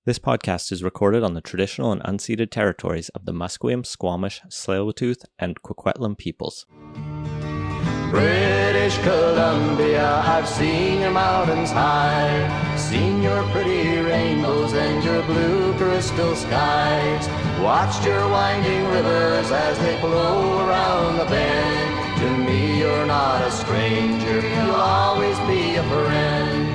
This podcast is recorded on the traditional and unceded territories of the Musqueam, Squamish, Tsleil-Waututh, and Coquitlam peoples. British Columbia, I've seen your mountains high, seen your pretty rainbows and your blue crystal skies, watched your winding rivers as they flow around the bend. To me you're not a stranger, you'll always be a friend.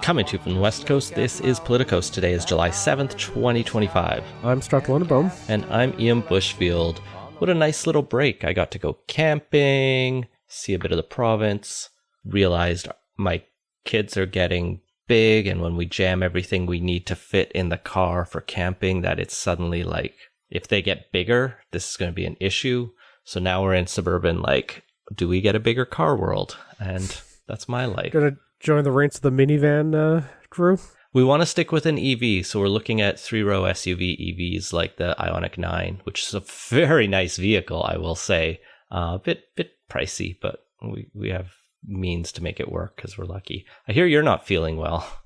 Coming to you from the West Coast, this is Politicos. Today is July 7th, 2025. I'm Stuart Lundebaum. And I'm Ian Bushfield. What a nice little break. I got to go camping, see a bit of the province, realized my kids are getting big, and when we jam everything we need to fit in the car for camping, that it's suddenly like, if they get bigger, this is going to be an issue. So now we're in suburban, like, do we get a bigger car world? And that's my life. Gonna join the ranks of the minivan crew? We want to stick with an EV, so we're looking at three-row SUV EVs like the Ioniq 9, which is a very nice vehicle, I will say. A bit pricey, but we have means to make it work because we're lucky. I hear you're not feeling well.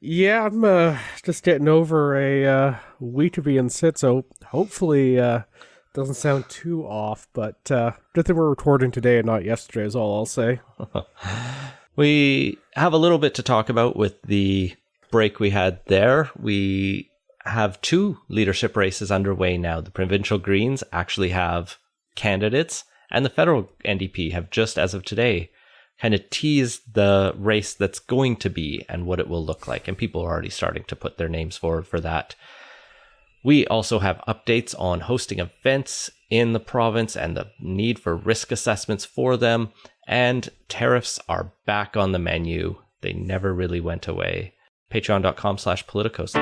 Yeah, I'm just getting over a week to be in sit, so hopefully doesn't sound too off, but good thing we're recording today and not yesterday is all I'll say. We have a little bit to talk about with the break we had there. We have two leadership races underway now. The provincial Greens actually have candidates, and the federal NDP have just as of today kind of teased the race that's going to be and what it will look like. And people are already starting to put their names forward for that. We also have updates on hosting events in the province and the need for risk assessments for them. And tariffs are back on the menu. They never really went away. Patreon.com/politicos.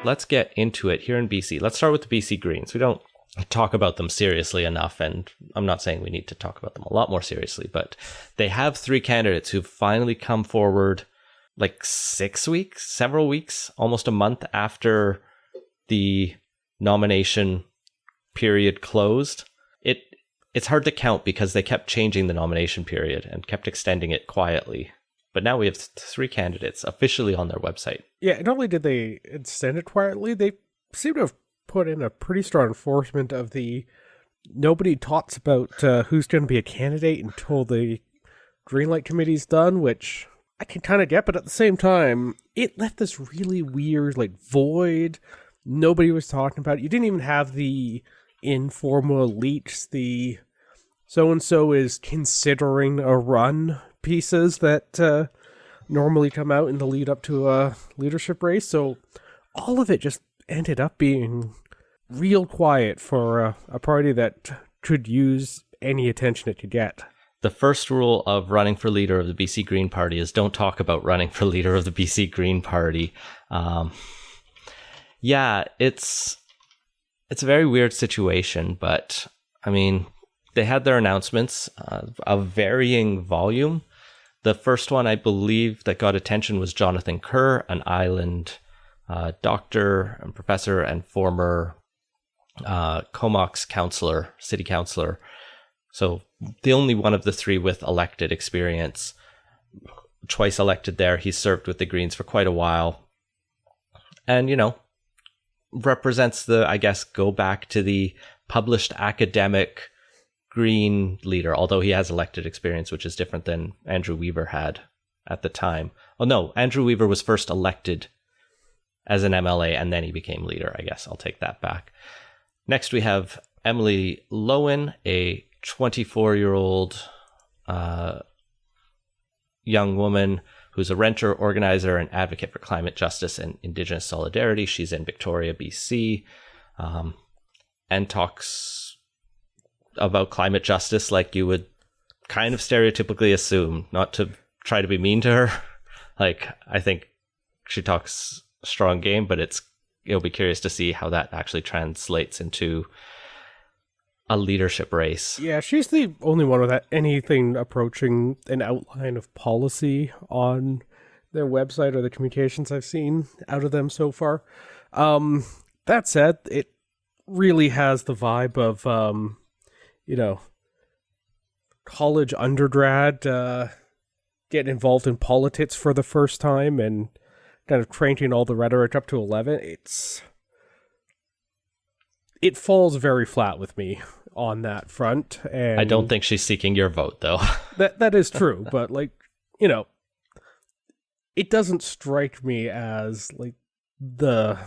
Let's get into it here in BC. Let's start with the BC Greens. We don't talk about them seriously enough, and I'm not saying we need to talk about them a lot more seriously, but they have three candidates who've finally come forward like 6 weeks, several weeks, almost a month after the nomination period closed. It's hard to count because they kept changing the nomination period and kept extending it quietly. But now we have three candidates officially on their website. Yeah, not only did they extend it quietly, they seem to have put in a pretty strong enforcement of the nobody talks about who's going to be a candidate until the Greenlight Committee's done, which I can kind of get, but at the same time, it left this really weird, void. Nobody was talking about it. You didn't even have the informal leaks, the so-and-so is considering a run pieces that normally come out in the lead up to a leadership race. So all of it just ended up being real quiet for a party that could use any attention it could get. The first rule of running for leader of the BC Green Party is don't talk about running for leader of the BC Green Party. Yeah, it's a very weird situation, but I mean, they had their announcements of varying volume. The first one, I believe, that got attention was Jonathan Kerr, an Island doctor and professor and former Comox councillor, city councillor. So the only one of the three with elected experience, twice elected there. He served with the Greens for quite a while. And, represents the, I guess, go back to the published academic Green leader, although he has elected experience, which is different than Andrew Weaver had at the time. Oh, no, Andrew Weaver was first elected as an MLA and then he became leader. I guess I'll take that back. Next, we have Emily Lowen, a 24-year-old young woman who's a renter, organizer, and advocate for climate justice and Indigenous solidarity. She's in Victoria, BC, and talks about climate justice like you would kind of stereotypically assume, not to try to be mean to her. I think she talks strong game, but it'll be curious to see how that actually translates into a leadership race. Yeah, she's the only one with anything approaching an outline of policy on their website or the communications I've seen out of them so far. That said, it really has the vibe of, college undergrad getting involved in politics for the first time and kind of cranking all the rhetoric up to 11, it falls very flat with me on that front. And I don't think she's seeking your vote, though. that is true, but like, it doesn't strike me as like the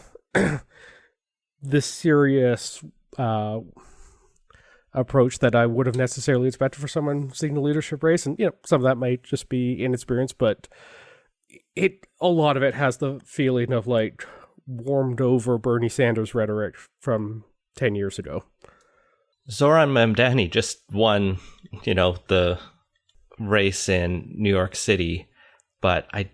the serious approach that I would have necessarily expected for someone seeking the leadership race. And some of that might just be inexperience, but a lot of it has the feeling of like warmed over Bernie Sanders rhetoric from 10 years ago. Zoran Mamdani just won, the race in New York City, but I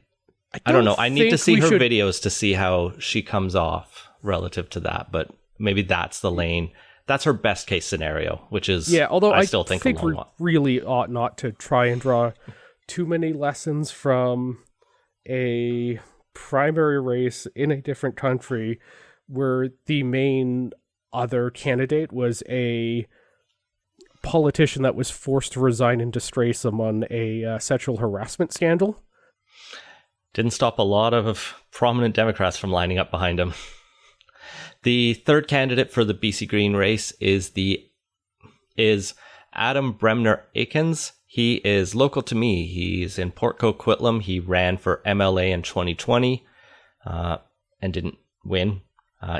don't know. I need to see her videos to see how she comes off relative to that, but maybe that's the lane. That's her best case scenario, which is, although I still think we really ought not to try and draw too many lessons from a primary race in a different country where the main other candidate was a politician that was forced to resign in disgrace among a sexual harassment scandal. Didn't stop a lot of prominent Democrats from lining up behind him. The third candidate for the BC Green race is Adam Bremner Aikens. He is local to me. He's in Port Coquitlam. He ran for MLA in 2020 and didn't win.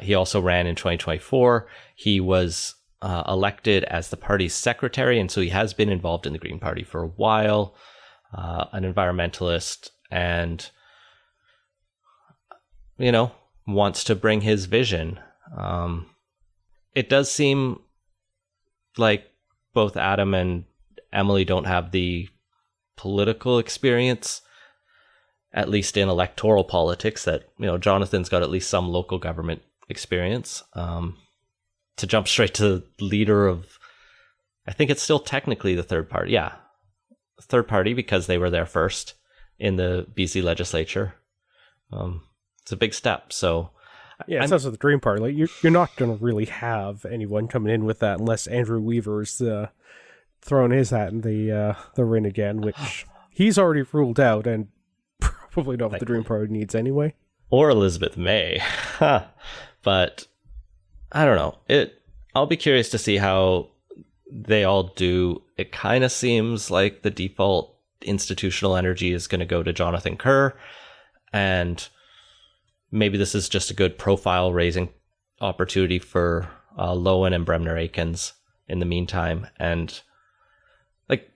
He also ran in 2024. He was elected as the party's secretary, and so he has been involved in the Green Party for a while, an environmentalist, and, wants to bring his vision. It does seem like both Adam and Emily don't have the political experience, at least in electoral politics, that, Jonathan's got at least some local government experience. To jump straight to leader of, I think it's still technically the third party. Yeah. Third party, because they were there first in the BC legislature. It's a big step. So yeah, it sounds like the Green Party. Like you're not going to really have anyone coming in with that unless Andrew Weaver's throwing his hat in the ring again, which he's already ruled out and probably not what the Green Party needs anyway. Or Elizabeth May. But I don't know. I'll be curious to see how they all do. It kind of seems like the default institutional energy is going to go to Jonathan Kerr, and maybe this is just a good profile raising opportunity for Lowen and Bremner Aikens in the meantime. And like,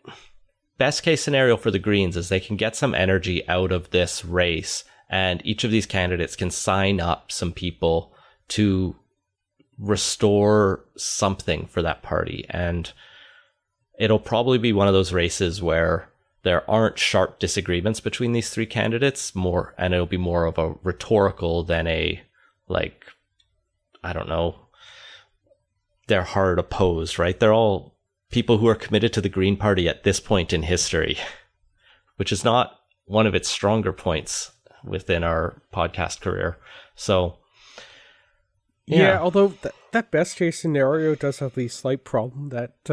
best case scenario for the Greens is they can get some energy out of this race, and each of these candidates can sign up some people to restore something for that party. And it'll probably be one of those races where there aren't sharp disagreements between these three candidates, and it'll be more of a rhetorical than a, like, I don't know, they're hard opposed, right? They're all people who are committed to the Green Party at this point in history, which is not one of its stronger points within our podcast career. So, yeah, although that best case scenario does have the slight problem that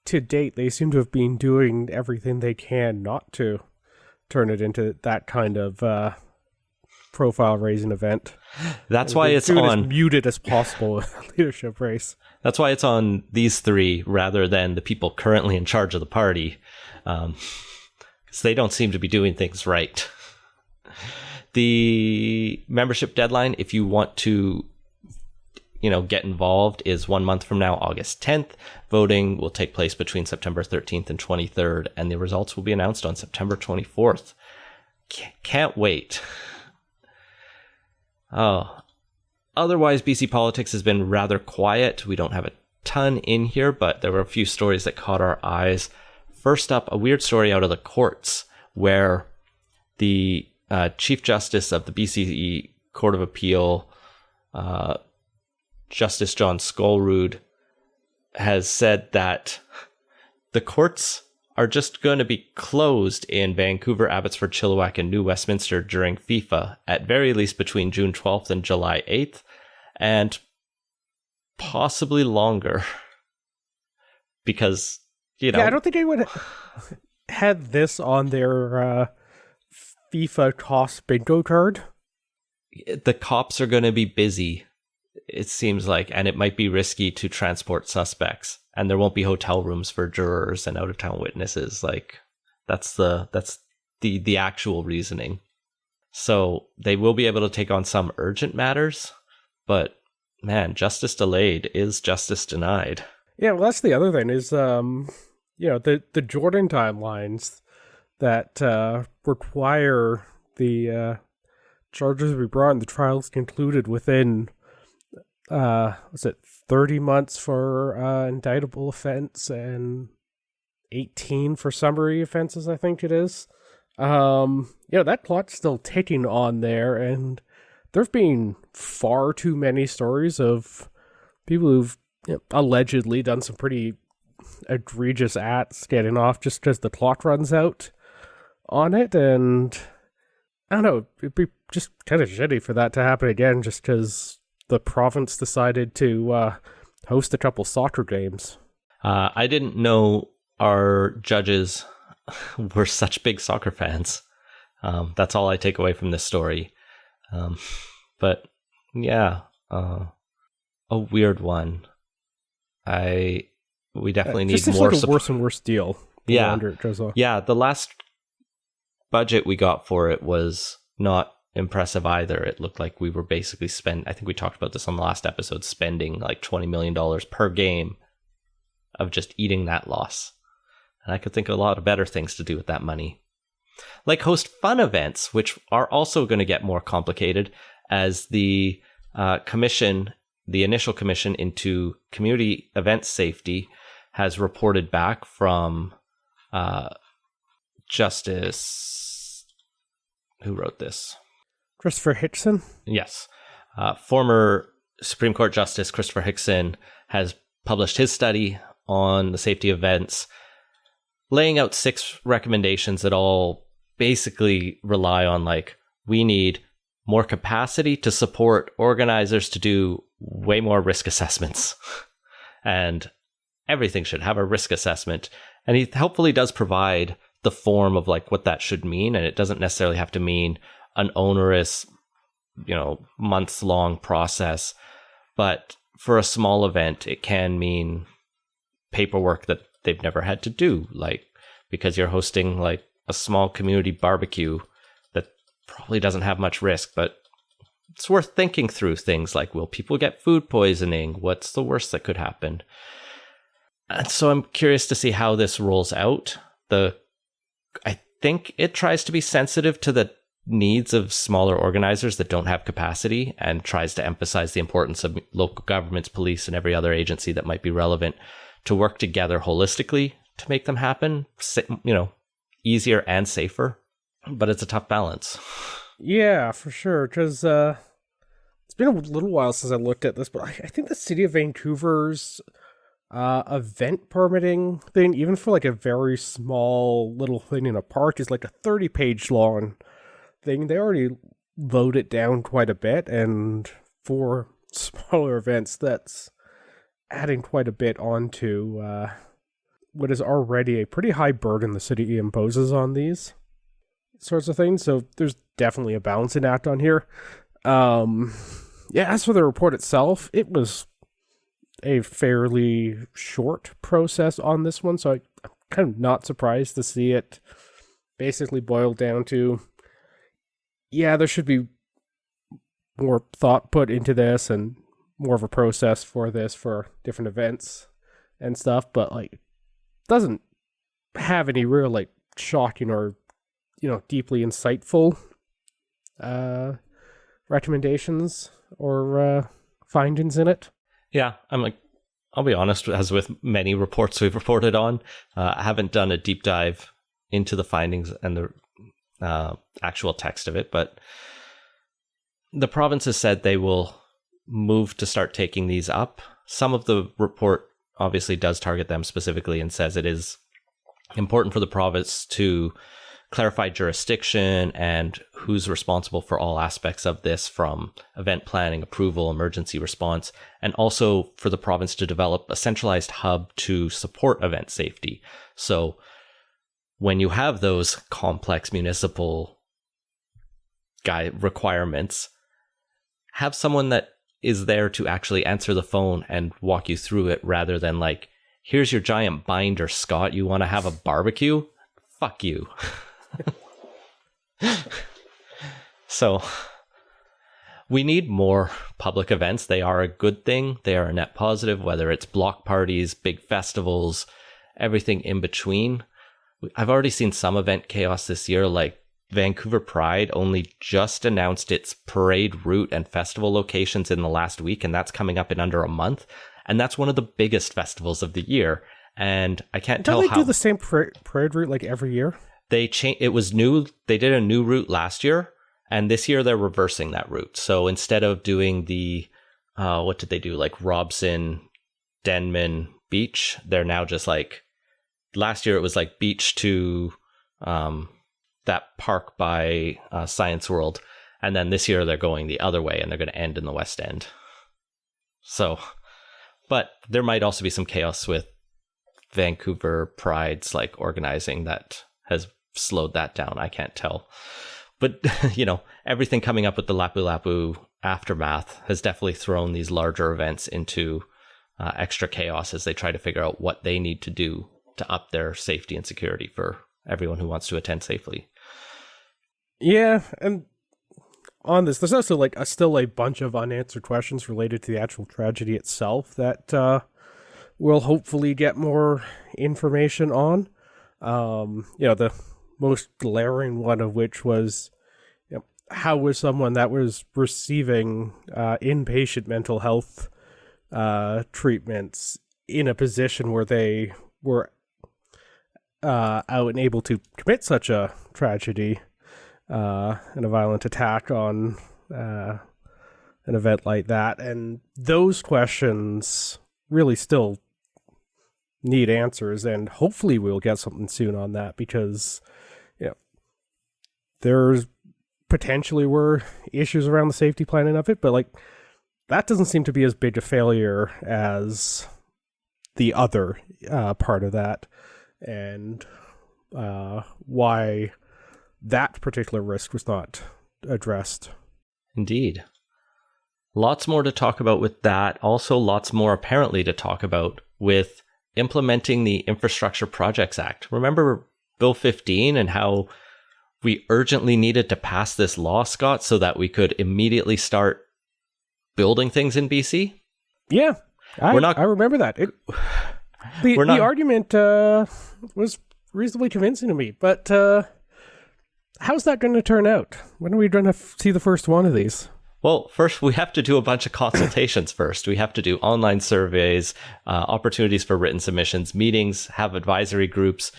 to date they seem to have been doing everything they can not to turn it into that kind of profile raising event. That's why it's on as muted as possible leadership race. That's why it's on these three rather than the people currently in charge of the party, because they don't seem to be doing things right. The membership deadline, if you want to get involved, is 1 month from now, August 10th. Voting will take place between September 13th and 23rd, and the results will be announced on September 24th. Can't wait. Otherwise, BC politics has been rather quiet. We don't have a ton in here, but there were a few stories that caught our eyes. First up, a weird story out of the courts where the Chief Justice of the BC Court of Appeal, Justice John Skolrud, has said that the courts are just going to be closed in Vancouver, Abbotsford, Chilliwack, and New Westminster during FIFA, at very least between June 12th and July 8th, and possibly longer. Because, Yeah, I don't think anyone had this on their FIFA toss bingo card. The cops are going to be busy, it seems like, and it might be risky to transport suspects, and there won't be hotel rooms for jurors and out-of-town witnesses. Like, that's the actual reasoning. So they will be able to take on some urgent matters, but man, justice delayed is justice denied. Yeah, well, that's the other thing is, the Jordan timelines that require the charges to be brought and the trials concluded within, 30 months for indictable offense and 18 for summary offenses, I think it is. That clock's still ticking on there, and there've been far too many stories of people who've allegedly done some pretty egregious acts getting off just because the clock runs out on it, and I don't know, it'd be just kind of shitty for that to happen again just because the province decided to host a couple soccer games. I didn't know our judges were such big soccer fans. That's all I take away from this story. But yeah, a weird one. We definitely need more like a worse and worse deal. Yeah, it goes on. Yeah. The last budget we got for it was not impressive either. It looked like we were basically I think we talked about this on the last episode, spending like $20 million per game of just eating that loss. And I could think of a lot of better things to do with that money. Like host fun events, which are also going to get more complicated as the initial commission into community event safety has reported back from Justice... Who wrote this? Christopher Hickson? Yes. Former Supreme Court Justice Christopher Hickson has published his study on the safety of events, laying out 6 recommendations that all basically rely on, like, we need more capacity to support organizers to do way more risk assessments. And everything should have a risk assessment. And he helpfully does provide the form of like what that should mean. And it doesn't necessarily have to mean an onerous, months long process. But for a small event, it can mean paperwork that they've never had to do, like because you're hosting like a small community barbecue that probably doesn't have much risk, but it's worth thinking through things like, will people get food poisoning? What's the worst that could happen? And so I'm curious to see how this rolls out. I think it tries to be sensitive to the needs of smaller organizers that don't have capacity and tries to emphasize the importance of local governments, police, and every other agency that might be relevant to work together holistically to make them happen, easier and safer. But it's a tough balance. Yeah, for sure. Because it's been a little while since I looked at this, but I think the city of Vancouver's event permitting thing, even for like a very small little thing in a park, is like a 30-page long thing. They already load it down quite a bit, and for smaller events, that's adding quite a bit onto what is already a pretty high burden the city imposes on these sorts of things. So there's definitely a balancing act on here. As for the report itself, it was a fairly short process on this one, so I'm kind of not surprised to see it basically boiled down to, there should be more thought put into this and more of a process for this for different events and stuff, but like doesn't have any real like shocking or deeply insightful recommendations or findings in it. Yeah, I'll be honest, as with many reports we've reported on, I haven't done a deep dive into the findings and the actual text of it, but the province has said they will move to start taking these up. Some of the report obviously does target them specifically and says it is important for the province to clarify jurisdiction and who's responsible for all aspects of this, from event planning, approval, emergency response, and also for the province to develop a centralized hub to support event safety. So when you have those complex municipal requirements, have someone that is there to actually answer the phone and walk you through it, rather than like, here's your giant binder, Scott, you want to have a barbecue? Fuck you. So we need more public events. They are a good thing. They are a net positive, whether it's block parties, big festivals, everything in between. I've already seen some event chaos this year, like Vancouver Pride only just announced its parade route and festival locations in the last week, and that's coming up in under a month. And that's one of the biggest festivals of the year. And I can't tell how... Don't they do the same parade route like every year? It was new. They did a new route last year, and this year they're reversing that route. So instead of doing the, what did they do? Like Robson, Denman, Beach, they're now just like, last year it was like Beach to that park by Science World. And then this year they're going the other way, and they're going to end in the West End. So, but there might also be some chaos with Vancouver Pride's like organizing that has slowed that down. I can't tell. But, you know, everything coming up with the Lapu Lapu aftermath has definitely thrown these larger events into extra chaos as they try to figure out what they need to do to up their safety and security for everyone who wants to attend safely. Yeah, and on this, there's also like still a bunch of unanswered questions related to the actual tragedy itself that we'll hopefully get more information on. The most glaring one of which was, how was someone that was receiving inpatient mental health treatments in a position where they were out and able to commit such a tragedy and a violent attack on an event like that? And those questions really still need answers, and hopefully we'll get something soon on that, because there's potentially were issues around the safety planning of it, but like that doesn't seem to be as big a failure as the other part of that, and why that particular risk was not addressed. Indeed. Lots more to talk about with that. Also, lots more apparently to talk about with implementing the Infrastructure Projects Act. Remember Bill 15 and how we urgently needed to pass this law, Scott, so that we could immediately start building things in BC? Yeah, I remember that. The argument was reasonably convincing to me, but how's that going to turn out? When are we going to see the first one of these? Well, first, we have to do a bunch of consultations first. We have to do online surveys, opportunities for written submissions, meetings, have advisory groups.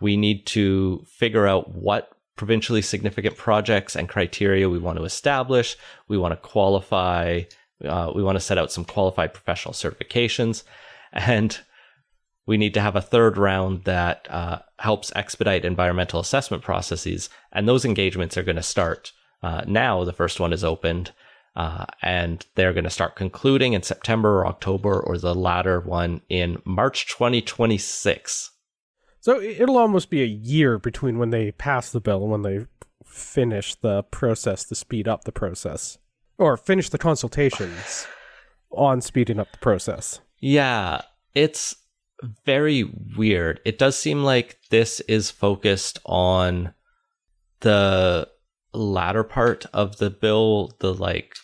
We need to figure out what provincially significant projects and criteria we want to establish. We want to qualify. We want to set out some qualified professional certifications. And we need to have a third round that helps expedite environmental assessment processes. And those engagements are going to start now. The first one is opened. And they're going to start concluding in September or October, or the latter one in March 2026. So it'll almost be a year between when they pass the bill and when they finish the process to speed up the process. Or finish the consultations on speeding up the process. Yeah, it's very weird. It does seem like this is focused on the latter part of the bill, the like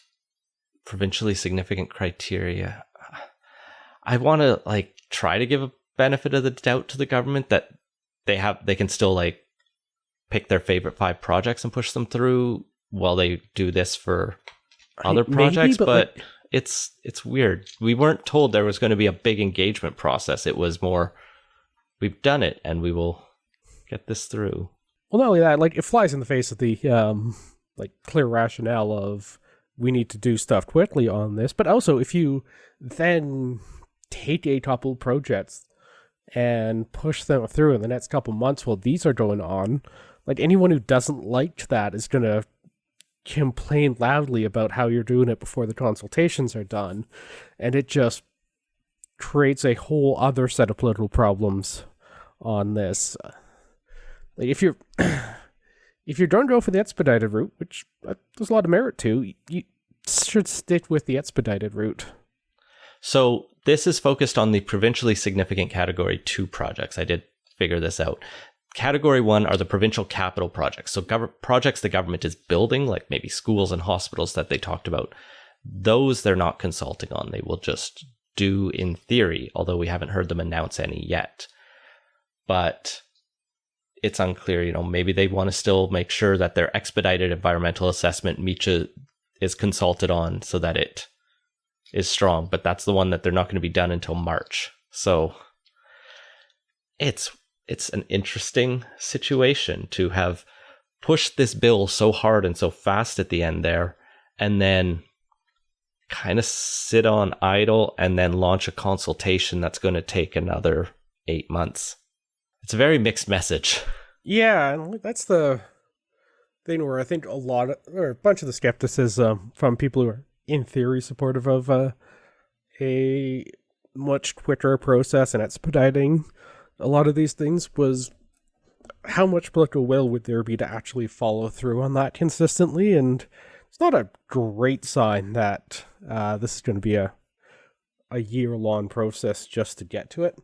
provincially significant criteria. I want to like try to give a benefit of the doubt to the government that they can still like pick their favorite 5 projects and push them through while they do this for other projects, but it's weird. We weren't told there was going to be a big engagement process. It was more, we've done it and we will get this through. Well, not only that, like it flies in the face of the like clear rationale of we need to do stuff quickly on this, but also if you then take a couple projects and push them through in the next couple months while these are going on, like anyone who doesn't like that is going to complain loudly about how you're doing it before the consultations are done, and it just creates a whole other set of political problems on this. like if you're if you're going to go for the expedited route, which there's a lot of merit to, you should stick with the expedited route. So this is focused on the provincially significant Category 2 projects. I did figure this out. Category 1 are the provincial capital projects. So projects the government is building, like maybe schools and hospitals that they talked about. Those they're not consulting on. They will just do in theory, although we haven't heard them announce any yet. But it's unclear, maybe they want to still make sure that their expedited environmental assessment is consulted on so that it is strong. But that's the one that they're not going to be done until March. So it's an interesting situation to have pushed this bill so hard and so fast at the end there, and then kind of sit on idle and then launch a consultation that's going to take another 8 months. It's a very mixed message. Yeah, and that's the thing where I think a bunch of the skepticism from people who are in theory supportive of a much quicker process and expediting a lot of these things was how much political will would there be to actually follow through on that consistently, and it's not a great sign that this is going to be a year-long process just to get to it.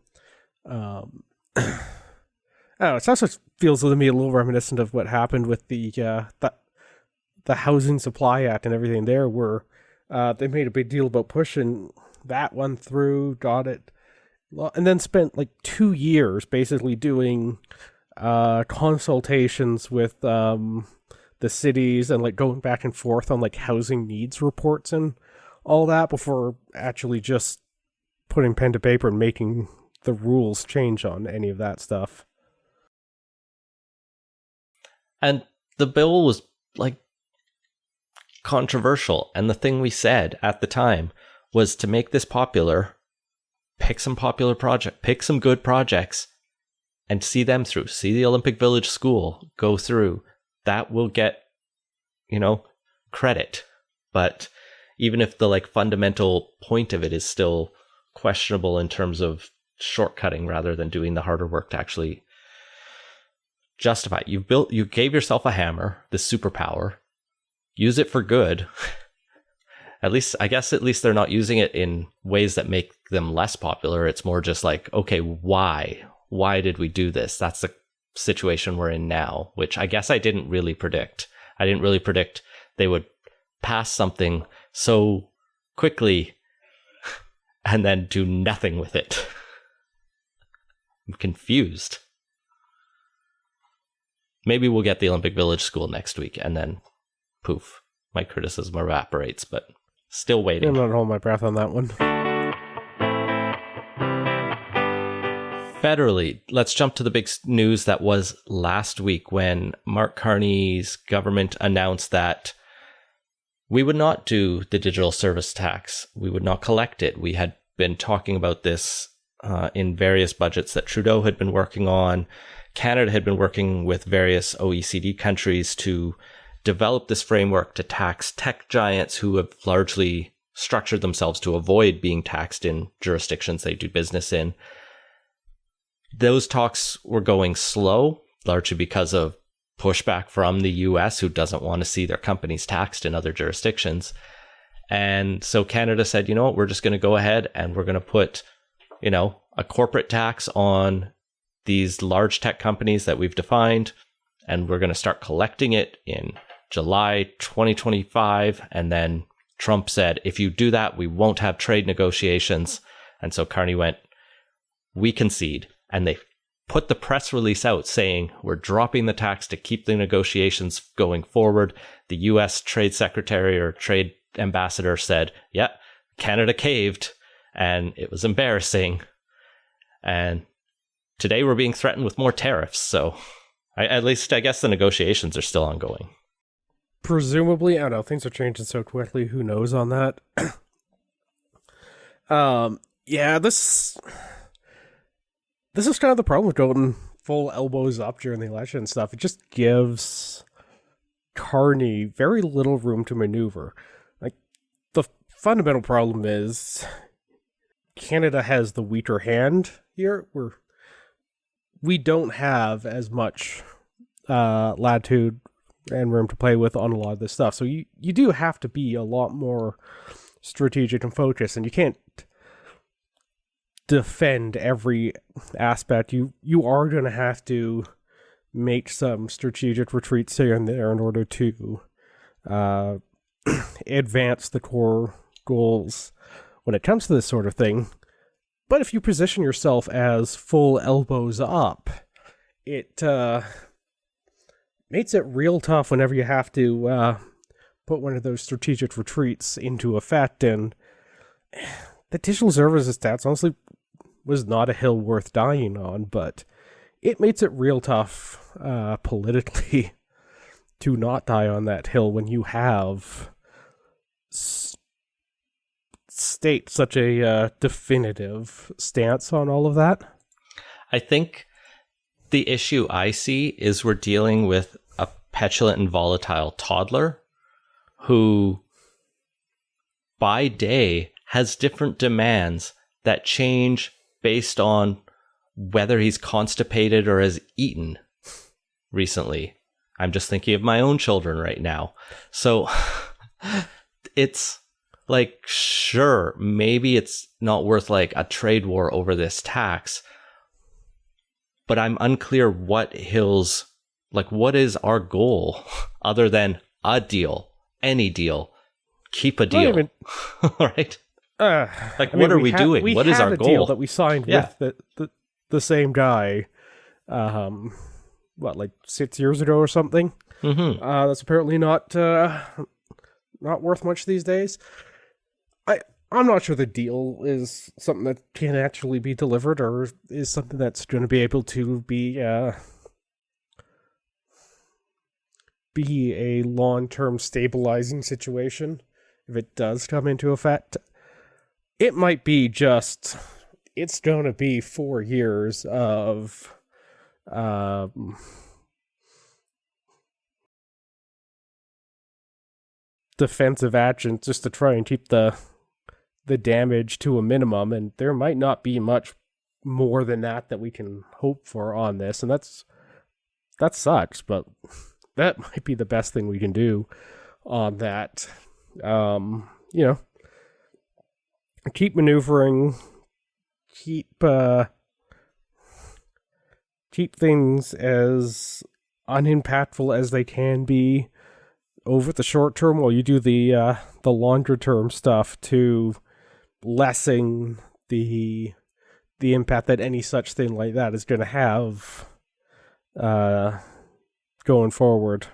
I don't know, it also feels to me a little reminiscent of what happened with the Housing Supply Act and everything there, where they made a big deal about pushing that one through, got it, and then spent like 2 years basically doing consultations with the cities and like going back and forth on like housing needs reports and all that before actually just putting pen to paper and making the rules change on any of that stuff. And the bill was like controversial. And the thing we said at the time was to make this popular, pick some good projects and see them through. See the Olympic Village School go through. That will get, credit. But even if the like fundamental point of it is still questionable in terms of shortcutting rather than doing the harder work to actually justify it. You gave yourself a hammer, this superpower. Use it for good. At least they're not using it in ways that make them less popular. It's more just like, okay, why? Why did we do this? That's the situation we're in now, which I guess I didn't really predict. I didn't really predict they would pass something so quickly and then do nothing with it. I'm confused. Maybe we'll get the Olympic Village School next week and then poof, my criticism evaporates, but still waiting. I'm not holding my breath on that one. Federally, let's jump to the big news that was last week when Mark Carney's government announced that we would not do the digital service tax. We would not collect it. We had been talking about this in various budgets that Trudeau had been working on. Canada had been working with various OECD countries to develop this framework to tax tech giants who have largely structured themselves to avoid being taxed in jurisdictions they do business in. Those talks were going slow, largely because of pushback from the US, who doesn't want to see their companies taxed in other jurisdictions. And so Canada said, you know what, we're just going to go ahead and we're going to put, a corporate tax on these large tech companies that we've defined, and we're going to start collecting it in July 2025. And then Trump said, if you do that, we won't have trade negotiations. And so Carney went, we concede. And they put the press release out saying, we're dropping the tax to keep the negotiations going forward. The US Trade Secretary or Trade Ambassador said, yeah, Canada caved. And it was embarrassing. And today we're being threatened with more tariffs. So I guess the negotiations are still ongoing. Presumably, I don't know, things are changing so quickly. Who knows on that? This is kind of the problem with going full elbows up during the election and stuff. It just gives Carney very little room to maneuver. Like, the fundamental problem is Canada has the weaker hand here, where we don't have as much latitude and room to play with on a lot of this stuff. So you do have to be a lot more strategic and focused, and you can't defend every aspect. You are going to have to make some strategic retreats here and there in order to advance the core goals when it comes to this sort of thing. But if you position yourself as full elbows up, it makes it real tough whenever you have to put one of those strategic retreats into effect. And the digital services stats honestly was not a hill worth dying on, but it makes it real tough politically to not die on that hill when you have state such a definitive stance on all of that. I think the issue I see is we're dealing with a petulant and volatile toddler who by day has different demands that change based on whether he's constipated or has eaten recently. I'm just thinking of my own children right now. So it's like, sure, maybe it's not worth like a trade war over this tax, but I'm unclear what Hill's, like, what is our goal other than a deal, any deal, keep a deal, right? What are we doing? What is our goal? Deal that we signed with the same guy, like 6 years ago or something? Mm-hmm. That's apparently not worth much these days. I'm not sure the deal is something that can actually be delivered, or is something that's going to be able to be a long-term stabilizing situation if it does come into effect. It might be just, it's going to be 4 years of defensive action just to try and keep the damage to a minimum, and there might not be much more than that we can hope for on this, and that sucks, but that might be the best thing we can do on that. Keep maneuvering, keep things as unimpactful as they can be over the short term, while you do the longer term stuff to lessen the impact that any such thing like that is going to have going forward.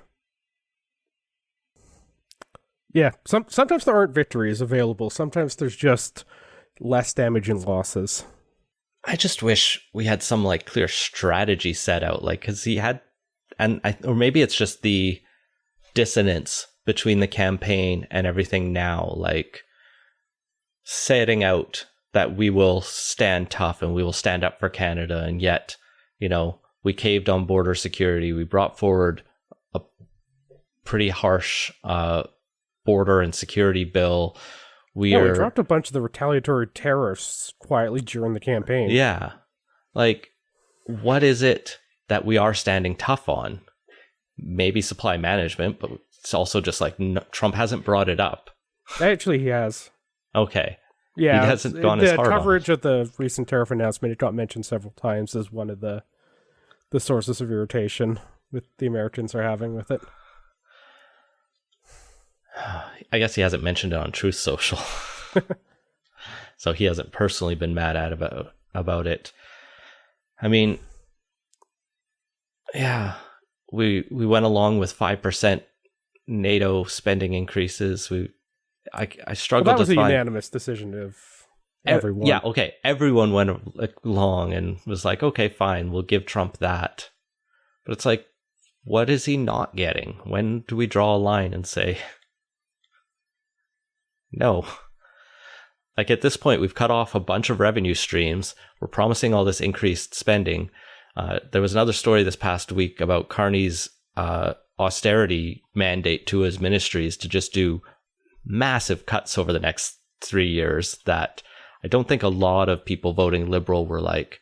Yeah, sometimes there aren't victories available. Sometimes there's just less damage and losses. I just wish we had some like clear strategy set out, like, because he had, or maybe it's just the dissonance between the campaign and everything now, like setting out that we will stand tough and we will stand up for Canada, and yet, we caved on border security. We brought forward a pretty harsh border and security bill. We dropped a bunch of the retaliatory tariffs quietly during the campaign. Yeah. Like, what is it that we are standing tough on? Maybe supply management, but it's also just like Trump hasn't brought it up. Actually, he has. Okay. Yeah. He hasn't gone as hard on it. The coverage of the recent tariff announcement, it got mentioned several times as one of the sources of irritation with the Americans are having with it. I guess he hasn't mentioned it on Truth Social. So he hasn't personally been mad at about it. I mean, yeah, we went along with 5% NATO spending increases. I struggled. Well, that was a unanimous decision of everyone. Yeah, okay. Everyone went along and was like, okay, fine, we'll give Trump that. But it's like, what is he not getting? When do we draw a line and say, no? Like, at this point, we've cut off a bunch of revenue streams. We're promising all this increased spending. There was another story this past week about Carney's austerity mandate to his ministries to just do massive cuts over the next 3 years that I don't think a lot of people voting Liberal were like,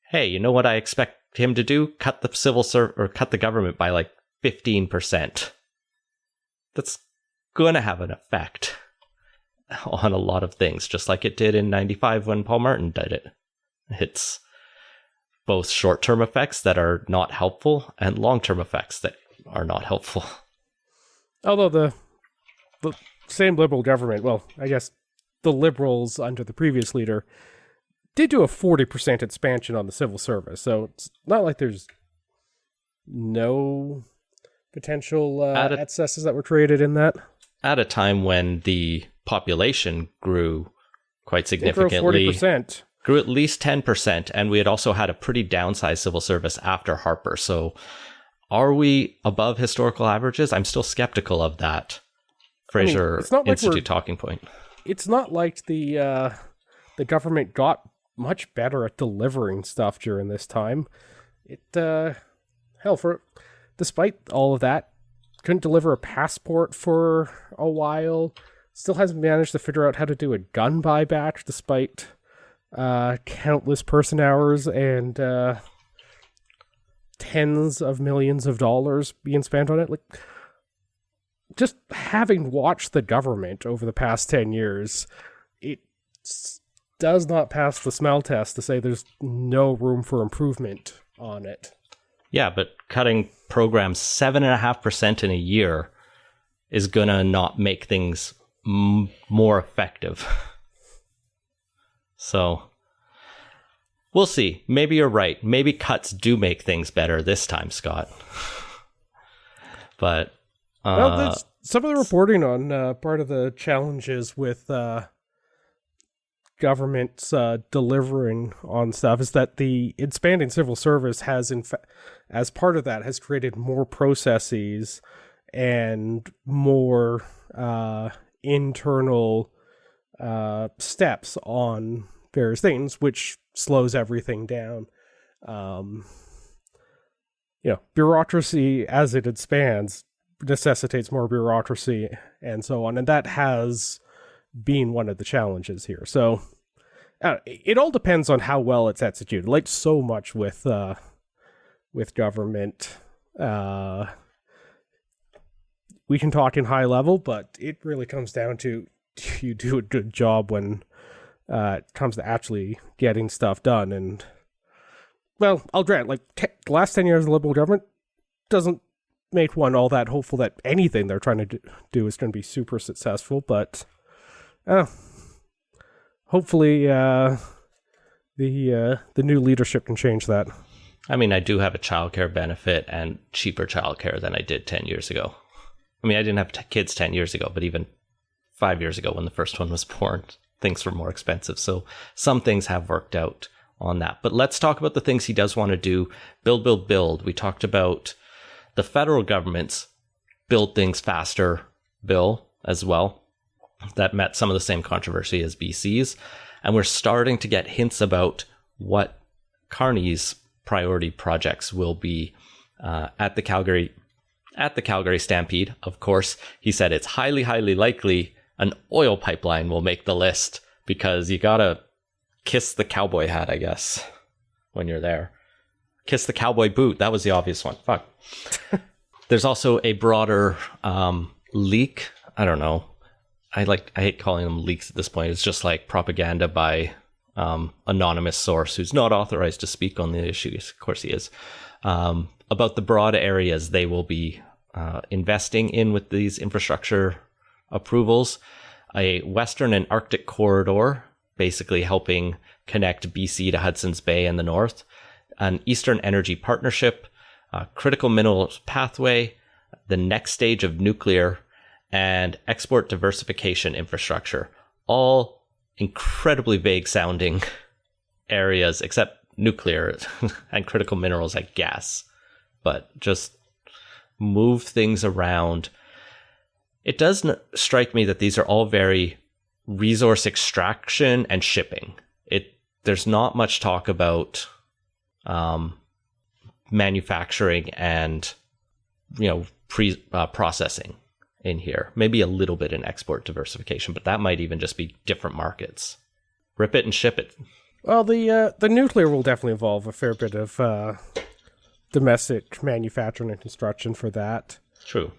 hey, you know what I expect him to do? Cut the government by like 15%. That's going to have an effect on a lot of things, just like it did in 95 when Paul Martin did it. It's both short-term effects that are not helpful and long-term effects that are not helpful. Although the same Liberal government, well, I guess the Liberals under the previous leader did do a 40% expansion on the civil service, so it's not like there's no potential excesses that were created in that. At a time when the population grew quite significantly. It grew 40%. Grew at least 10%, and we had also had a pretty downsized civil service after Harper. So are we above historical averages? I'm still skeptical of that Fraser Institute talking point. It's not like the government got much better at delivering stuff during this time. Despite all of that, couldn't deliver a passport for a while. Still hasn't managed to figure out how to do a gun buyback despite countless person hours and tens of millions of dollars being spent on it. Like, just having watched the government over the past 10 years, it does not pass the smell test to say there's no room for improvement on it. Yeah, but cutting programs 7.5% in a year is gonna not make things more effective. So we'll see. Maybe you're right. Maybe cuts do make things better this time, Scott. But some of the reporting on part of the challenges with governments delivering on stuff is that the expanding civil service has, as part of that, has created more processes and more internal steps on various things, which slows everything down. Bureaucracy as it expands necessitates more bureaucracy and so on, and that has been one of the challenges here. So it all depends on how well it's executed. Like so much with government, we can talk in high level, but it really comes down to, do you do a good job when it comes to actually getting stuff done? And, well, I'll grant, like, the last 10 years of the Liberal government doesn't make one all that hopeful that anything they're trying to do is going to be super successful, but hopefully the new leadership can change that. I mean, I do have a childcare benefit and cheaper childcare than I did 10 years ago. I mean, I didn't have kids 10 years ago, but even 5 years ago when the first one was born, things were more expensive. So some things have worked out on that. But let's talk about the things he does want to do. Build, build, build. We talked about the federal government's build things faster bill as well. That met some of the same controversy as BC's. And we're starting to get hints about what Carney's priority projects will be at the Calgary Stampede. Of course, he said it's highly, highly likely an oil pipeline will make the list because you gotta kiss the cowboy hat, I guess, when you're there. Kiss the cowboy boot. That was the obvious one. Fuck. There's also a broader leak. I don't know. I hate calling them leaks at this point. It's just like propaganda by anonymous source who's not authorized to speak on the issue. Of course he is. About the broad areas they will be investing in with these infrastructure approvals. A Western and Arctic corridor, basically helping connect BC to Hudson's Bay in the north. An Eastern Energy Partnership, a critical minerals pathway, the next stage of nuclear, and export diversification infrastructure. All incredibly vague sounding areas, except nuclear and critical minerals, I guess. But just move things around. It does strike me that these are all very resource extraction and shipping. There's not much talk about manufacturing and processing in here. Maybe a little bit in export diversification, but that might even just be different markets. Rip it and ship it. Well, the nuclear will definitely involve a fair bit of domestic manufacturing and construction for that. True.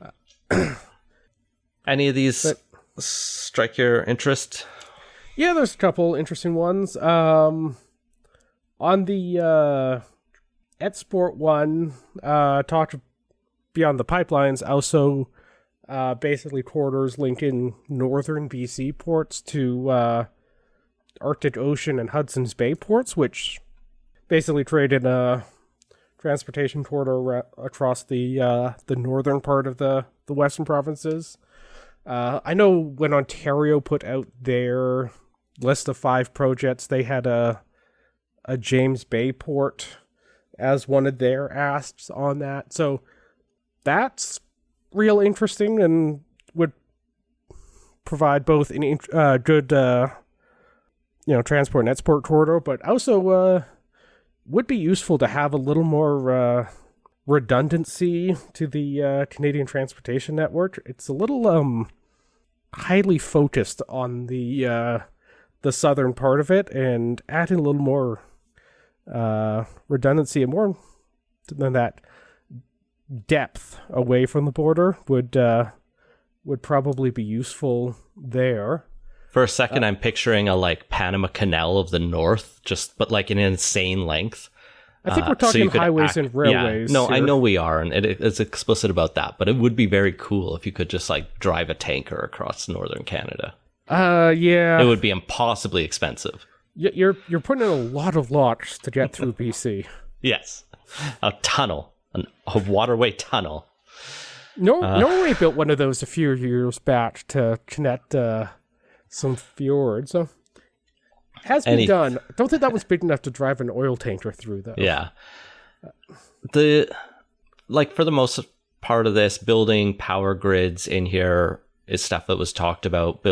Any of these strike your interest? Yeah, there's a couple interesting ones. On the Export one, talked beyond the pipelines, also basically corridors linking northern BC ports to Arctic Ocean and Hudson's Bay ports, which basically created a transportation corridor across the northern part of the western provinces. I know when Ontario put out their list of 5 projects, they had a James Bay port as one of their asks on that. So that's real interesting and would provide both a good transport and export corridor, but also would be useful to have a little more redundancy to the Canadian transportation network. It's a little highly focused on the southern part of it, and adding a little more redundancy and more than that depth away from the border would probably be useful there. For a second, I'm picturing a Panama Canal of the North, but an insane length. I think we're talking highways and railways. Yeah, no, here. I know we are, and it's explicit about that. But it would be very cool if you could just drive a tanker across northern Canada. Yeah, it would be impossibly expensive. You're putting in a lot of locks to get through BC. Yes, a tunnel, a waterway tunnel. Norway built one of those a few years back to connect some fjords. So has been done. I don't think that was big enough to drive an oil tanker through, though. Yeah. For the most part of this, building power grids in here is stuff that was talked about.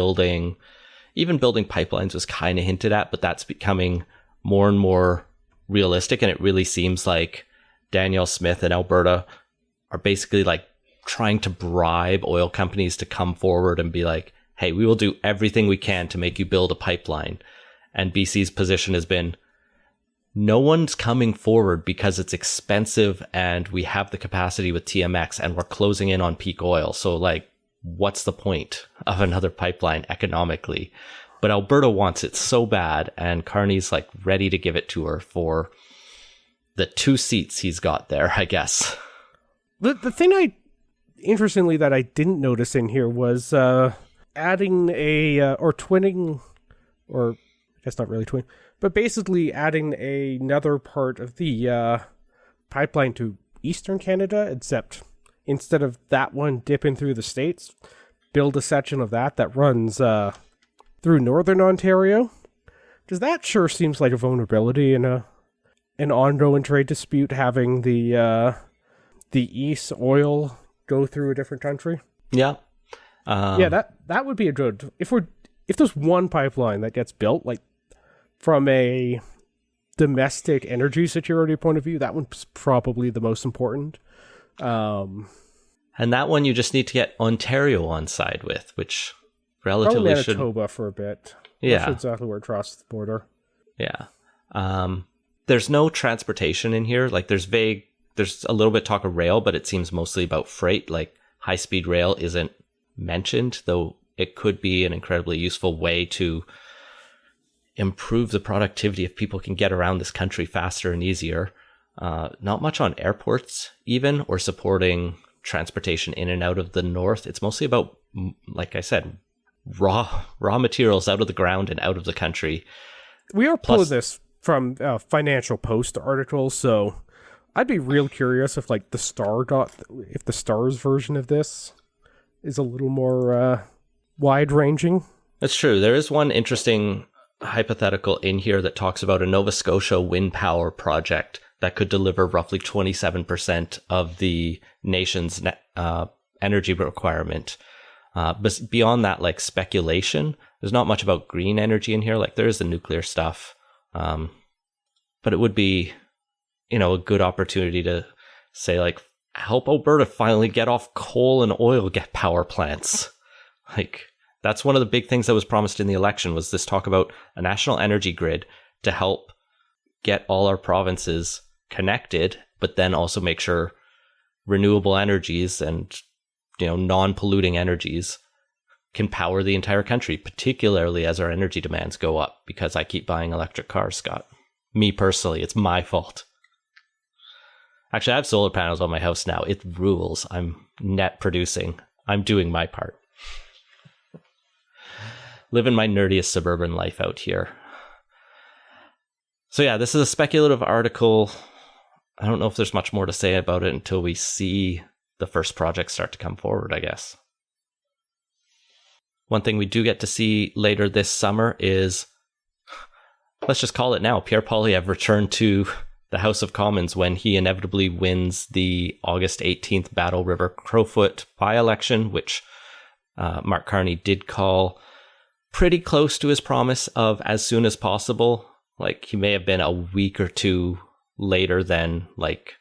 Even building pipelines was kind of hinted at, but that's becoming more and more realistic. And it really seems like Danielle Smith and Alberta are basically trying to bribe oil companies to come forward and be like, hey, we will do everything we can to make you build a pipeline. And BC's position has been, no one's coming forward because it's expensive and we have the capacity with TMX and we're closing in on peak oil. So what's the point of another pipeline economically? But Alberta wants it so bad, and Carney's ready to give it to her for the 2 seats he's got there, I guess. The thing interestingly that I didn't notice in here was adding or twinning, or I guess not really twinning, but basically adding another part of the pipeline to eastern Canada, except instead of that one dipping through the States, build a section of that runs through northern Ontario. Does that sure seems like a vulnerability in an ongoing trade dispute, having the East oil go through a different country? Yeah. That would be a good, if there's one pipeline that gets built, from a domestic energy security point of view, that one's probably the most important. And that one you just need to get Ontario on side with, which relatively should... Manitoba for a bit. Yeah. That's exactly where it crosses the border. Yeah. There's no transportation in here. There's a little bit talk of rail, but it seems mostly about freight. High-speed rail isn't mentioned, though it could be an incredibly useful way to improve the productivity if people can get around this country faster and easier. Not much on airports even, or supporting transportation in and out of the north. It's mostly about, like I said, raw materials out of the ground and out of the country. We are pulling this from Financial Post articles, so I'd be real curious if the Star's version of this is a little more wide ranging. That's true. There is one interesting hypothetical in here that talks about a Nova Scotia wind power project that could deliver roughly 27% of the nation's energy requirement. But beyond that, speculation, there's not much about green energy in here. There is the nuclear stuff. But it would be, a good opportunity to say, help Alberta finally get off coal and oil power plants. That's one of the big things that was promised in the election, was this talk about a national energy grid to help get all our provinces connected, but then also make sure renewable energies and non-polluting energies can power the entire country, particularly as our energy demands go up, because I keep buying electric cars, Scott. Me personally, it's my fault. Actually, I have solar panels on my house now. It rules. I'm net producing. I'm doing my part. Living my nerdiest suburban life out here. So yeah, this is a speculative article. I don't know if there's much more to say about it until we see the first projects start to come forward, I guess. One thing we do get to see later this summer is, let's just call it now, Pierre Poilievre returned to the House of Commons when he inevitably wins the August 18th Battle River Crowfoot by-election, which Mark Carney did call pretty close to his promise of as soon as possible. Like, he may have been a week or two later than, like,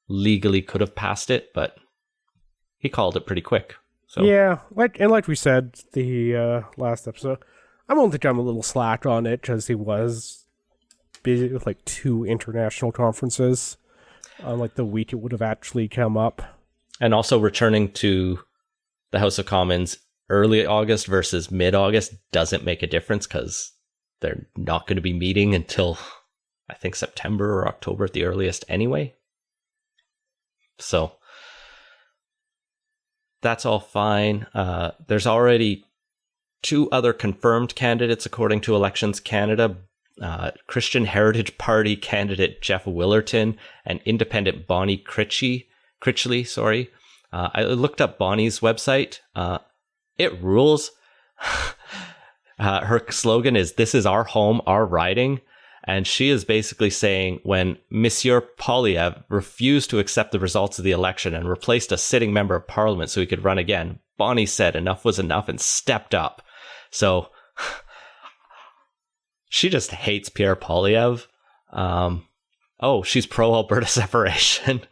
legally could have passed it, but he called it pretty quick. So yeah, like we said the last episode, I won't think I'm a little slack on it because he was busy with like 2 international conferences on like the week it would have actually come up. And also returning to the House of Commons early August versus mid-August doesn't make a difference because they're not going to be meeting until, I think, September or October at the earliest anyway. So that's all fine. There's already 2 other confirmed candidates according to Elections Canada. Christian Heritage Party candidate Jeff Willerton and independent Bonnie Critchley. I looked up Bonnie's website. It rules. Her slogan is, "This is our home, our riding." And she is basically saying when Monsieur Poilievre refused to accept the results of the election and replaced a sitting member of parliament so he could run again, Bonnie said enough was enough and stepped up. So she just hates Pierre Poilievre. She's pro-Alberta separation.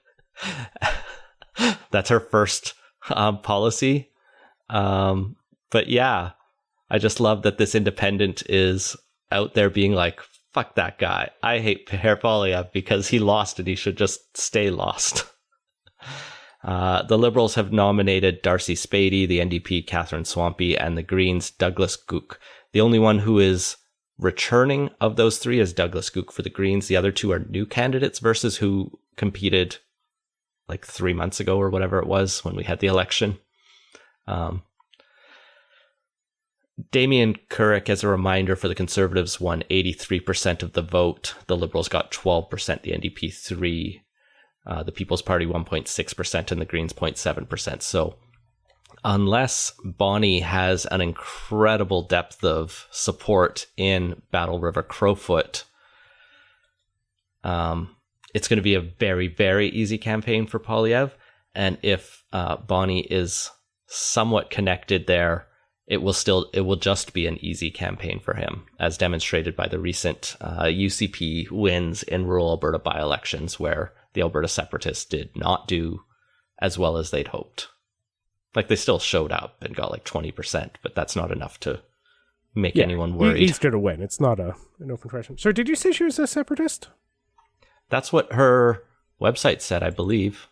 That's her first policy. But yeah, I just love that this independent is out there being like, fuck that guy. I hate Pierre Poilievre because he lost and he should just stay lost. The Liberals have nominated Darcy Spady, the NDP Catherine Swampy, and the Greens Douglas Gook. The only one who is returning of those 3 is Douglas Gook for the Greens. The other 2 are new candidates versus who competed like 3 months ago or whatever it was when we had the election. Damien Couric, as a reminder, for the Conservatives, won 83% of the vote. The Liberals got 12%, the NDP 3%, the People's Party 1.6%, and the Greens 0.7%. So unless Bonnie has an incredible depth of support in Battle River Crowfoot, it's going to be a very, very easy campaign for Poilievre. And if Bonnie is somewhat connected there, it will just be an easy campaign for him, as demonstrated by the recent UCP wins in rural Alberta by-elections, where the Alberta Separatists did not do as well as they'd hoped. Like, they still showed up and got like 20%, but that's not enough to make anyone worried. He's going to win. It's not an open question. So did you say she was a separatist? That's what her website said, I believe.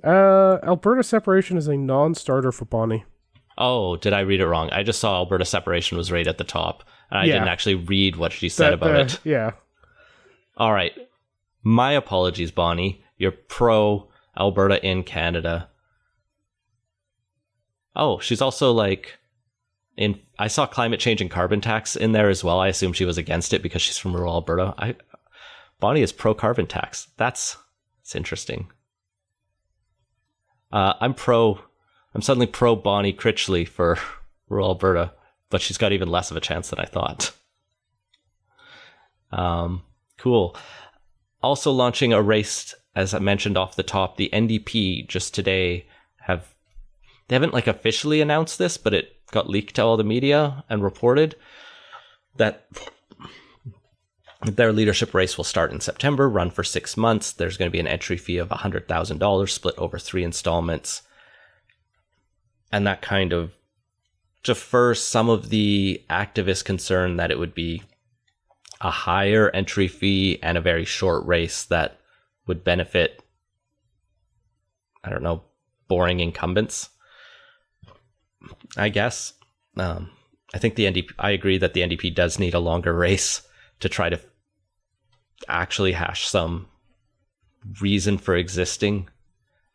Alberta Separation is a non-starter for Bonnie. Oh, did I read it wrong? I just saw Alberta Separation was right at the top. And I didn't actually read what she said about it. Yeah. All right. My apologies, Bonnie. You're pro-Alberta in Canada. Oh, she's also like... I saw climate change and carbon tax in there as well. I assume she was against it because she's from rural Alberta. Bonnie is pro-carbon tax. That's interesting. I'm suddenly pro Bonnie Critchley for rural Alberta, but she's got even less of a chance than I thought. Cool. Also launching a race, as I mentioned off the top, the NDP just today they haven't like officially announced this, but it got leaked to all the media and reported that their leadership race will start in September, run for 6 months. There's going to be an entry fee of $100,000 split over 3 installments. And that kind of defers some of the activist concern that it would be a higher entry fee and a very short race that would benefit, I don't know, boring incumbents, I guess. I think the NDP, I agree that the NDP does need a longer race to try to actually hash some reason for existing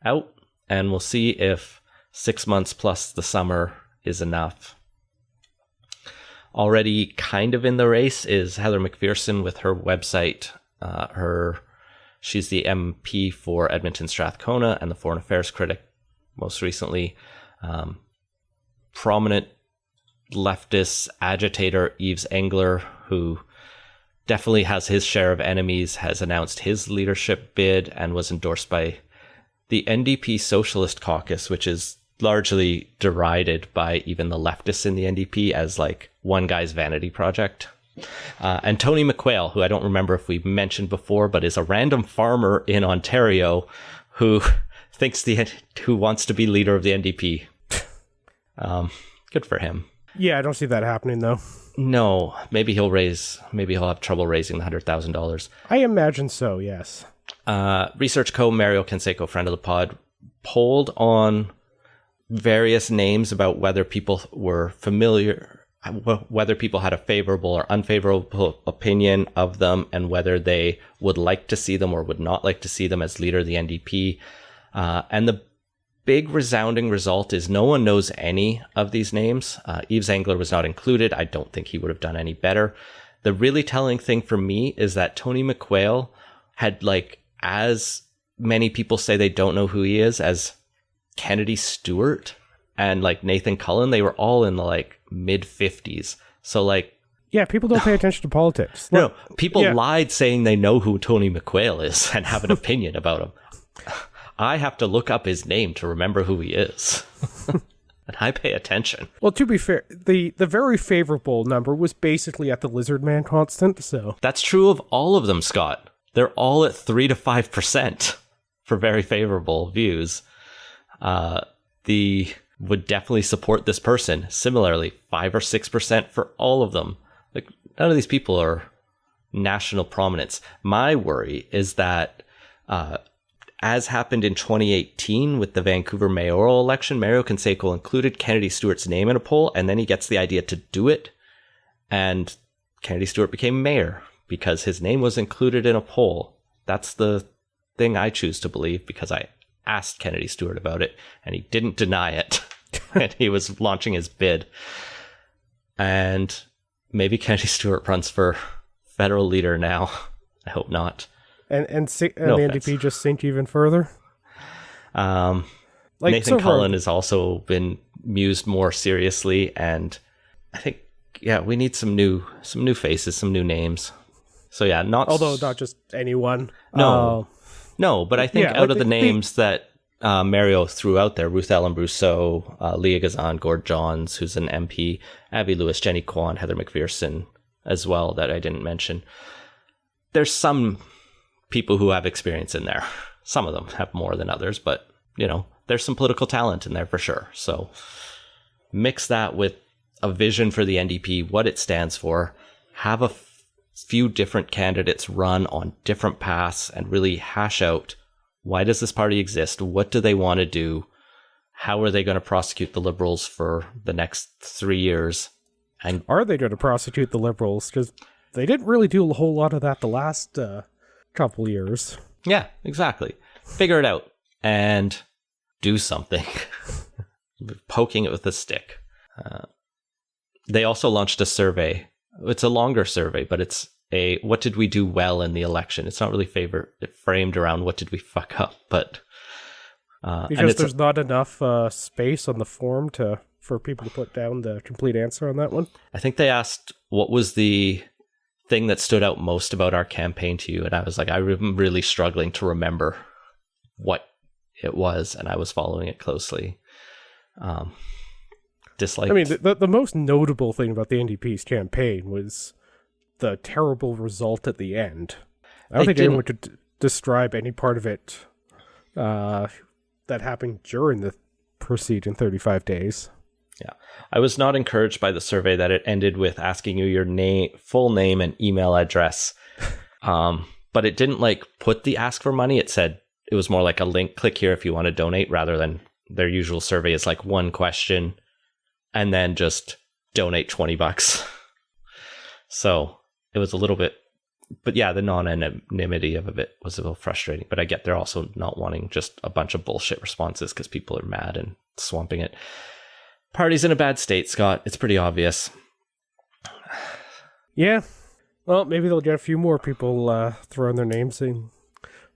out. And we'll see if 6 months plus the summer is enough. Already kind of in the race is Heather McPherson with her website. She's the MP for Edmonton Strathcona and the Foreign Affairs critic most recently. Prominent leftist agitator Yves Engler, who definitely has his share of enemies, has announced his leadership bid and was endorsed by the NDP Socialist Caucus, which is largely derided by even the leftists in the NDP as like one guy's vanity project. And Tony McQuail, who I don't remember if we mentioned before, but is a random farmer in Ontario who who wants to be leader of the NDP. Good for him. Yeah, I don't see that happening though. No, maybe he'll have trouble raising the $100,000. I imagine so, yes. Research Co. Mario Canseco, friend of the pod, polled on various names about whether people were familiar, whether people had a favorable or unfavorable opinion of them, and whether they would like to see them or would not like to see them as leader of the NDP. And the big resounding result is no one knows any of these names. Yves Engler was not included. I don't think he would have done any better. The really telling thing for me is that Tony McQuail had like as many people say they don't know who he is as Kennedy Stewart and like Nathan Cullen. They were all in the like mid 50s. So like, yeah, people don't pay attention to politics. No, people lied saying they know who Tony McQuail is and have an opinion about him. I have to look up his name to remember who he is. And I pay attention. Well, to be fair, the very favorable number was basically at the Lizard Man constant, so... That's true of all of them, Scott. They're all at 3 to 5% for very favorable views. The would definitely support this person. Similarly, 5 or 6% for all of them. Like, none of these people are national prominence. My worry is that... as happened in 2018 with the Vancouver mayoral election, Mario Canseco included Kennedy Stewart's name in a poll, and then he gets the idea to do it. And Kennedy Stewart became mayor because his name was included in a poll. That's the thing I choose to believe, because I asked Kennedy Stewart about it, and he didn't deny it. And he was launching his bid. And maybe Kennedy Stewart runs for federal leader now. I hope not. And the NDP just sink even further? Nathan Cullen has also been mused more seriously, and I think, we need some new faces, some new names. So not just anyone. No, but I think out of the names that Mario threw out there, Ruth Ellen Brousseau, Leah Gazan, Gord Johns, who's an MP, Abby Lewis, Jenny Kwan, Heather McPherson as well, that I didn't mention. There's some people who have experience in there. Some of them have more than others, but, there's some political talent in there for sure. So mix that with a vision for the NDP, what it stands for, have a few different candidates run on different paths and really hash out, why does this party exist? What do they want to do? How are they going to prosecute the Liberals for the next 3 years? And are they going to prosecute the Liberals? Because they didn't really do a whole lot of that the last couple years. Yeah, exactly. Figure it out and do something. Poking it with a stick. They also launched a survey. It's a longer survey, but it's a what did we do well in the election? It's not really framed around what did we fuck up, but because there's not enough space on the form for people to put down the complete answer on that one. I think they asked what was the thing that stood out most about our campaign to you, and I was like, I'm really struggling to remember what it was, and I was following it closely. Disliked. I mean, the most notable thing about the NDP's campaign was the terrible result at the end. I don't think anyone could describe any part of it that happened during the preceding 35 days. Yeah. I was not encouraged by the survey that it ended with asking you your full name and email address. But it didn't like put the ask for money. It said it was more like a link, click here if you want to donate, rather than their usual survey is like one question and then just donate $20. So it was a little bit, but yeah, the non-anonymity of it was a little frustrating. But I get they're also not wanting just a bunch of bullshit responses because people are mad and swamping it. Party's in a bad state, Scott. It's pretty obvious. Yeah. Well, maybe they'll get a few more people throwing their names in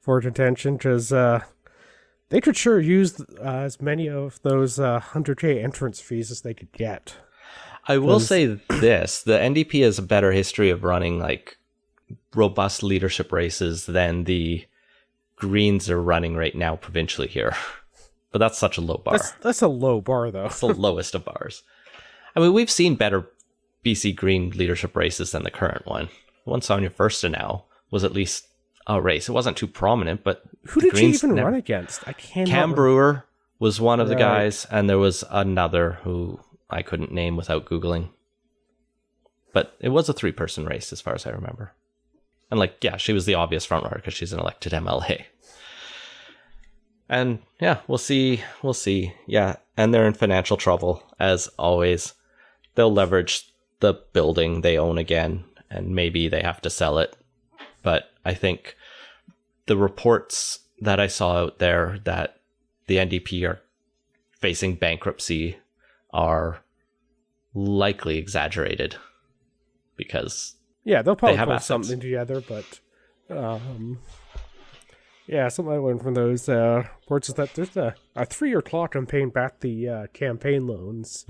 for attention, because they could sure use as many of those 100K entrance fees as they could get. I will say this. The NDP has a better history of running like robust leadership races than the Greens are running right now provincially here. But that's such a low bar. That's a low bar, though. It's the lowest of bars. I mean, we've seen better BC Green leadership races than the current one. One Sonia Fursta now was at least a race. It wasn't too prominent, but who did she even run against? I can't. Cam Brewer was one of the guys, and there was another who I couldn't name without Googling. But it was a 3-person race, as far as I remember. And like, yeah, she was the obvious frontrunner because she's an elected MLA. And yeah, we'll see. Yeah, and they're in financial trouble, as always. They'll leverage the building they own again, and maybe they have to sell it. But I think the reports that I saw out there that the NDP are facing bankruptcy are likely exaggerated, because they'll probably have put assets. something together, but something I learned from those reports is that there's a 3-year clock on paying back the campaign loans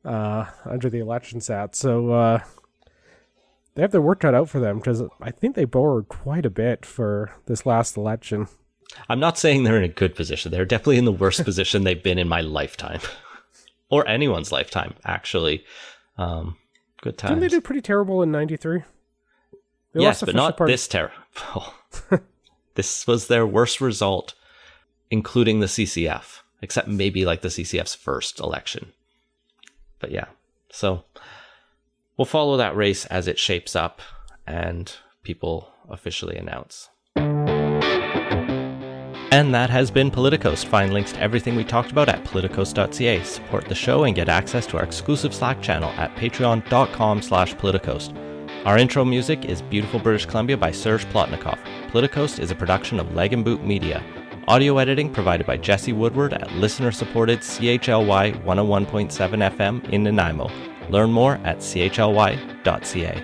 under the Elections Act. So they have their work cut out for them, because I think they borrowed quite a bit for this last election. I'm not saying they're in a good position. They're definitely in the worst position they've been in my lifetime. Or anyone's lifetime, actually. Good times. Didn't they do pretty terrible in 93? Yes, but not this terrible. This was their worst result, including the CCF, except maybe like the CCF's first election. But yeah, so we'll follow that race as it shapes up and people officially announce. And that has been Politicoast. Find links to everything we talked about at politicoast.ca. Support the show and get access to our exclusive Slack channel at patreon.com/politicoast. Our intro music is Beautiful British Columbia by Serge Plotnikov. Politicoast is a production of Leg and Boot Media. Audio editing provided by Jesse Woodward at listener-supported CHLY 101.7 FM in Nanaimo. Learn more at chly.ca.